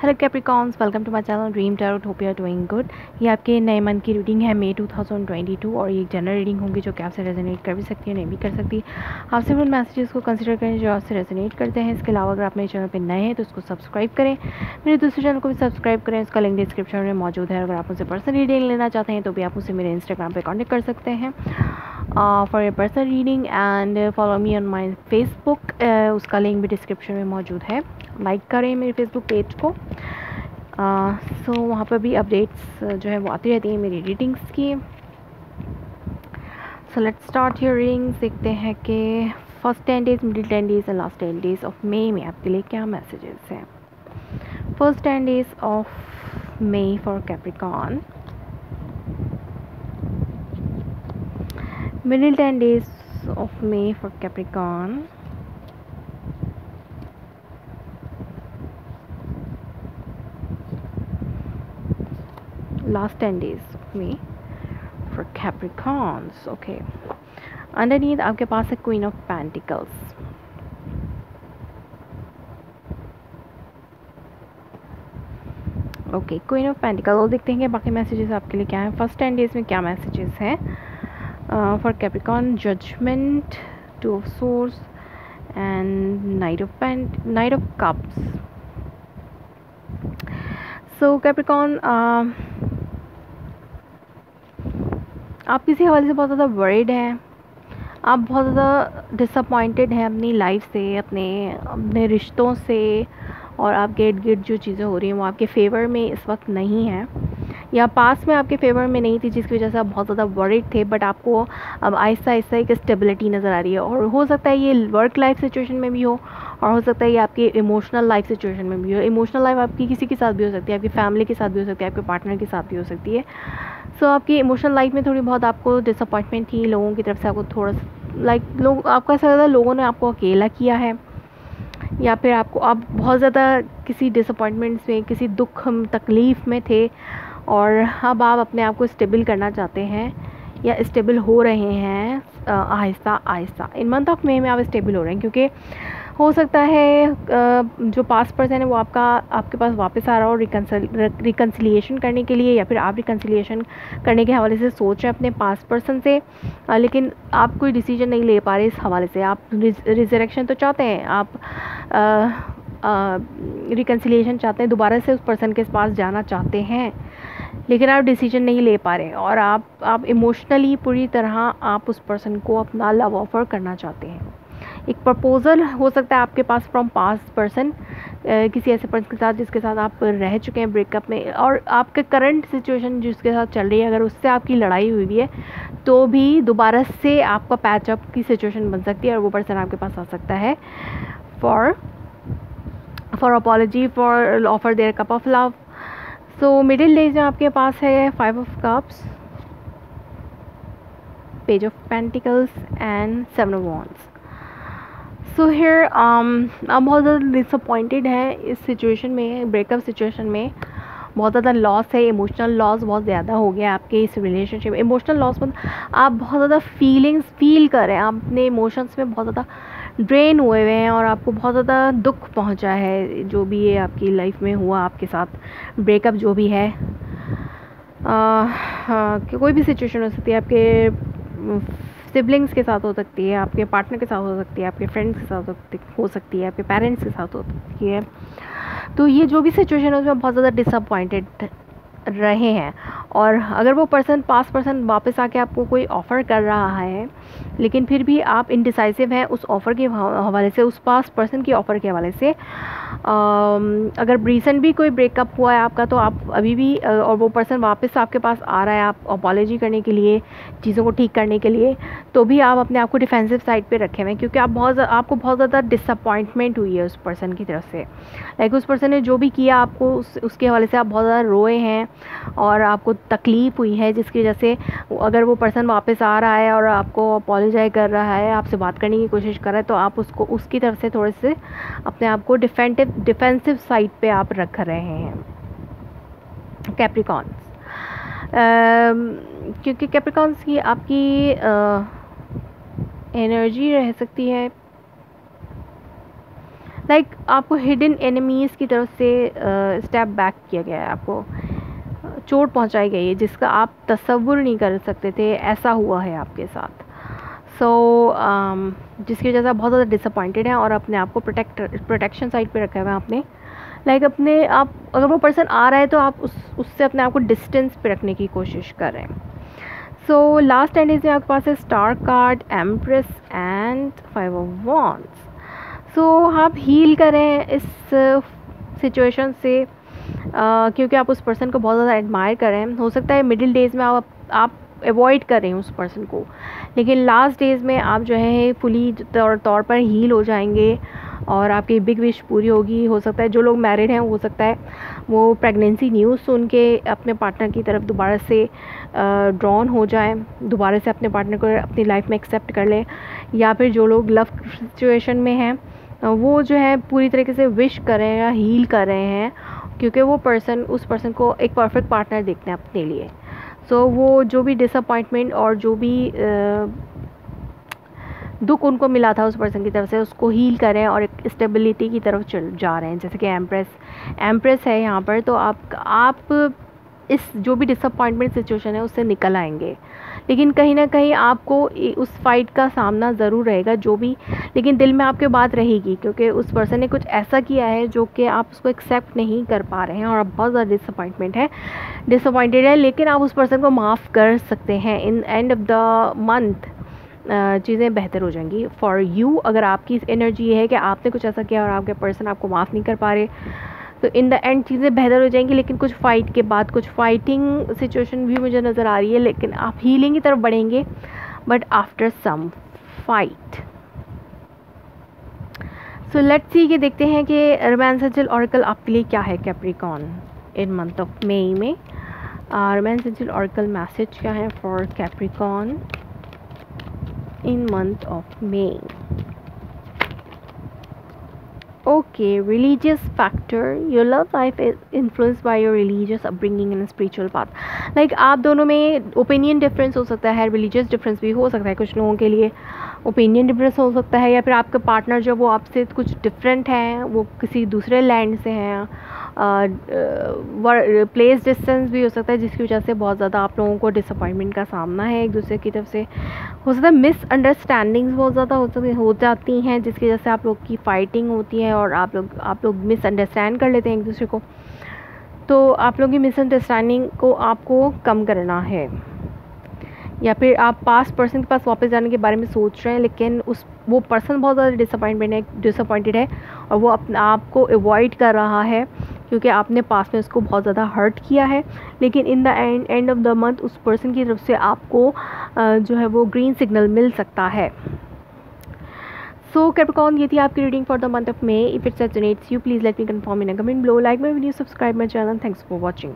Hello capricorns, welcome to my channel dream tarot. Hope you are doing good. ये आपके नए month की reading है मई 2022 और ये जनरल रीडिंग होगी जो कि आपसे रेजोनेट कर भी सकती है, नहीं भी कर सकती। आपसे उन मैसेजेस को कंसिडर करें जो आपसे रेजोनेट करते हैं। इसके अलावा अगर आप मेरे चैनल पर नए हैं तो उसको सब्सक्राइब करें, मेरे दूसरे चैनल को भी सब्सक्राइब करें। उसका लिंक डिस्क्रिप्शन में मौजूद है। अगर आप मुझसे पर्सनल रीडिंग लेना चाहते हैं तो भी आप मुझसे मेरे इंस्टाग्राम पर कॉन्टेक्ट कर सकते हैं for a personal reading and follow me on my Facebook. उसका लिंक भी डिस्क्रिप्शन में मौजूद है। लाइक करें मेरे फेसबुक पेज को। सो वहाँ पर भी अपडेट्स जो है वो आती रहती हैं मेरी रीडिंग्स की। So let's start your readings. देखते हैं कि first 10 days, middle 10 days and last 10 days of May में आपके लिए क्या मैसेजेस हैं। First 10 days of May for Capricorn, middle 10 days of May for Capricorn, last 10 days of May for Capricorns. Okay, underneath आपके पास है Queen of Pentacles. Okay, queen of pentacle. और देखते हैं कि बाकी मैसेजेस आपके लिए क्या हैं। फर्स्ट 10 डेज में क्या मैसेजेस हैं for Capricorn. Judgement, two of swords and knight of cups. So Capricorn, आप किसी हवाले से बहुत ज़्यादा वरीड हैं। आप बहुत ज़्यादा डिसअपॉइंटेड हैं अपनी लाइफ से, अपने रिश्तों से, और आपके इर्द गिर्द जो चीज़ें हो रही हैं वो आपके फेवर में इस वक्त नहीं हैं, या पास में आपके फेवर में नहीं थी, जिसकी वजह से आप बहुत ज़्यादा वरीड थे। बट आपको अब आहिस्ता आहिस्ता एक स्टेबिलिटी नज़र आ रही है। और हो सकता है ये वर्क लाइफ सिचुएशन में भी हो, और हो सकता है ये आपकी इमोशनल लाइफ सिचुएशन में भी हो। इमोशनल लाइफ आपकी किसी के साथ भी हो सकती है, आपकी फैमिली के साथ भी हो सकती है, आपके पार्टनर के साथ भी हो सकती है। सो आपकी इमोशनल लाइफ में थोड़ी बहुत आपको डिसअपॉइंटमेंट थी लोगों की तरफ से। आपको थोड़ा लोग आपको ऐसा लगता है लोगों ने आपको अकेला किया है, या फिर आप बहुत ज़्यादा किसी डिसअपॉइंटमेंट्स में, किसी दुख तकलीफ़ में थे, और अब आप अपने आप को स्टेबल करना चाहते हैं या स्टेबल हो रहे हैं आहिस्ता आहिस्ता। इन मंथ ऑफ मई में आप स्टेबल हो रहे हैं, क्योंकि हो सकता है जो पास्ट पर्सन है वो आपके पास वापस आ रहा हो रिकन्सिलिएशन करने के लिए, या फिर आप रिकन्सिलिएशन करने के हवाले से सोच रहे हैं अपने पास्ट पर्सन से, लेकिन आप कोई डिसीजन नहीं ले पा रहे इस हवाले से। आप रिजरेक्शन तो चाहते हैं, आप रिकन्सिलिएशन चाहते हैं, दोबारा से उस पर्सन के पास जाना चाहते हैं, लेकिन आप डिसीजन नहीं ले पा रहे, और आप इमोशनली पूरी तरह आप उस पर्सन को अपना लव ऑफ़र करना चाहते हैं। एक प्रपोज़ल हो सकता है आपके पास फ्रॉम पास्ट पर्सन, किसी ऐसे पर्सन के साथ जिसके साथ आप रह चुके हैं ब्रेकअप में, और आपके करंट सिचुएशन जिसके साथ चल रही है, अगर उससे आपकी लड़ाई हुई है तो भी दोबारा से आपका पैचअप की सिचुएशन बन सकती है, और वो पर्सन आपके पास आ सकता है for apology, for offer there cup of love. So middle days में आपके पास है 5 of cups, page of pentacles and 7 of wands. So here आप बहुत ज़्यादा डिसअपॉइंटेड हैं इस सिचुएशन में, ब्रेकअप सिचुएशन में। बहुत ज़्यादा लॉस है, इमोशनल लॉस बहुत ज़्यादा हो गया आपके इस रिलेशनशिप में। इमोशनल लॉस मतलब आप बहुत ज़्यादा फीलिंग्स फील कर रहे हैं, आप अपने इमोशंस में बहुत ज़्यादा ड्रेन हुए हुए हैं, और आपको बहुत ज़्यादा दुख पहुंचा है जो भी ये आपकी लाइफ में हुआ आपके साथ ब्रेकअप जो भी है। कोई भी सिचुएशन हो सकती है, आपके सिबलिंग्स के साथ हो सकती है, आपके पार्टनर के साथ हो सकती है, आपके फ्रेंड्स के साथ हो सकती है, आपके पेरेंट्स के साथ हो सकती है। तो ये जो भी सिचुएशन है उसमें बहुत ज़्यादा डिसअपॉइंटेड रहे हैं, और अगर वो पास्ट पर्सन वापस आके आपको कोई ऑफ़र कर रहा है, लेकिन फिर भी आप इनडिसाइसिव हैं उस ऑफ़र के हवाले से, उस पास्ट पर्सन की ऑफ़र के हवाले से। अगर रिसेंट भी कोई ब्रेकअप हुआ है आपका, तो आप अभी भी और वो पर्सन वापस आपके पास आ रहा है आप अपॉलजी करने के लिए, चीज़ों को ठीक करने के लिए, तो भी आप अपने आप को डिफेंसिव साइड पे रखे हुए हैं, क्योंकि आपको बहुत ज़्यादा डिसअपॉइंटमेंट हुई है उस पर्सन की तरफ से। लाइक उस पर्सन ने जो भी किया आपको, उसके हवाले से आप बहुत ज़्यादा रोए हैं और आपको तकलीफ़ हुई है, जिसकी वजह से अगर वो पर्सन वापस आ रहा है और आपको अपॉलोजाइज कर रहा है, आपसे बात करने की कोशिश कर रहा है, तो आप उसकी तरफ से थोड़े से अपने आप को डिफेंसिव साइड पे आप रख रहे हैं कैप्रिकॉन्स। क्योंकि कैप्रिकॉन्स की आपकी एनर्जी रह सकती है लाइक आपको हिडन एनिमीज़ की तरफ से स्टेप बैक किया गया है, आपको चोट पहुंचाई गई है जिसका आप तसव्वुर नहीं कर सकते थे, ऐसा हुआ है आपके साथ। सो जिसकी वजह से आप बहुत ज़्यादा डिसअपॉइंटेड हैं और अपने आप को प्रोटेक्शन साइड पे रखा हुआ है आपने। लाइक अपने आप, अगर वो पर्सन आ रहा है तो आप उससे अपने आप को डिस्टेंस पे रखने की कोशिश कर रहे हैं। सो लास्ट एंड में आपके पास है star card, empress and 5 of wands. So आप हील करें इस सिचुएशन से क्योंकि आप उस पर्सन को बहुत ज़्यादा एडमायर कर रहे हैं। हो सकता है मिडिल डेज़ में आप अवॉइड कर रहे हैं उस पर्सन को, लेकिन लास्ट डेज़ में आप जो है फुली तौर पर हील हो जाएंगे और आपकी बिग विश पूरी होगी। हो सकता है जो लोग मैरिड हैं, हो सकता है वो प्रेगनेंसी न्यूज़ सुन के अपने पार्टनर की तरफ दोबारा से ड्रॉन हो जाए, दोबारा से अपने पार्टनर को अपनी लाइफ में एक्सेप्ट कर लें। या फिर जो लोग लव सिचुएशन में हैं वो जो है पूरी तरीके से विश कर रहे हैं या हील कर रहे हैं, क्योंकि वो पर्सन, उस पर्सन को एक परफेक्ट पार्टनर देखते हैं अपने लिए। सो वो जो भी डिसअपॉइंटमेंट और जो भी दुख उनको मिला था उस पर्सन की तरफ से, उसको हील करें और एक स्टेबिलिटी की तरफ चल जा रहे हैं। जैसे कि एम्प्रेस है यहाँ पर, तो आप इस जो भी डिसअपॉइंटमेंट सिचुएशन है उससे निकल आएंगे, लेकिन कहीं ना कहीं आपको उस फाइट का सामना ज़रूर रहेगा जो भी, लेकिन दिल में आपके बात रहेगी, क्योंकि उस पर्सन ने कुछ ऐसा किया है जो कि आप उसको एक्सेप्ट नहीं कर पा रहे हैं और आप बहुत ज़्यादा डिसअपॉइंटेड है। लेकिन आप उस पर्सन को माफ़ कर सकते हैं। In end of the month चीज़ें बेहतर हो जाएंगी फॉर यू। अगर आपकी एनर्जी है कि आपने कुछ ऐसा किया और आपके पर्सन आपको माफ़ नहीं कर पा रहे, तो इन द एंड चीज़ें बेहतर हो जाएंगी। लेकिन कुछ फाइट के बाद कुछ फाइटिंग सिचुएशन भी मुझे नज़र आ रही है, लेकिन आप हीलिंग की तरफ बढ़ेंगे but after some fight. So let's see कि देखते हैं कि रोमांस एंजल ऑरेकल आपके लिए क्या है Capricorn in month of May में। रोमांस एंजल ऑरेकल मैसेज क्या है for Capricorn in month of May. Okay, religious factor. Your love life is influenced by your religious upbringing and spiritual path. Like आप दोनों में opinion difference हो सकता है, religious difference भी हो सकता है, कुछ लोगों के लिए ओपिनियन डिफरेंस हो सकता है, या फिर आपका पार्टनर जो वो आपसे कुछ डिफरेंट है, वो किसी दूसरे लैंड से हैं, प्लेस डिस्टेंस भी हो सकता है, जिसकी वजह से बहुत ज़्यादा आप लोगों को डिसअपॉइंटमेंट का सामना है एक दूसरे की तरफ से। हो सकता है मिसअंडरस्टैंडिंग्स बहुत ज़्यादा हो जाती हैं, जिसकी वजह से आप लोग की फ़ाइटिंग होती है और आप लोग मिसअंडरस्टैंड कर लेते हैं एक दूसरे को। तो आप लोगों की मिसअंडरस्टैंडिंग को आपको कम करना है, या फिर आप पास पर्सन के पास वापस जाने के बारे में सोच रहे हैं, लेकिन वो पर्सन बहुत ज़्यादा डिसअपॉइंटेड है और वो अपने आप को अवॉइड कर रहा है क्योंकि आपने पास में उसको बहुत ज़्यादा हर्ट किया है। लेकिन in the end of the month उस पर्सन की तरफ से आपको जो है वो ग्रीन सिग्नल मिल सकता है। सो कैप्रिकॉर्न, ये थी आपकी reading for the month of May. If it resonates you, please let me confirm in a comment below. Like my video, subscribe my channel. Thanks for watching.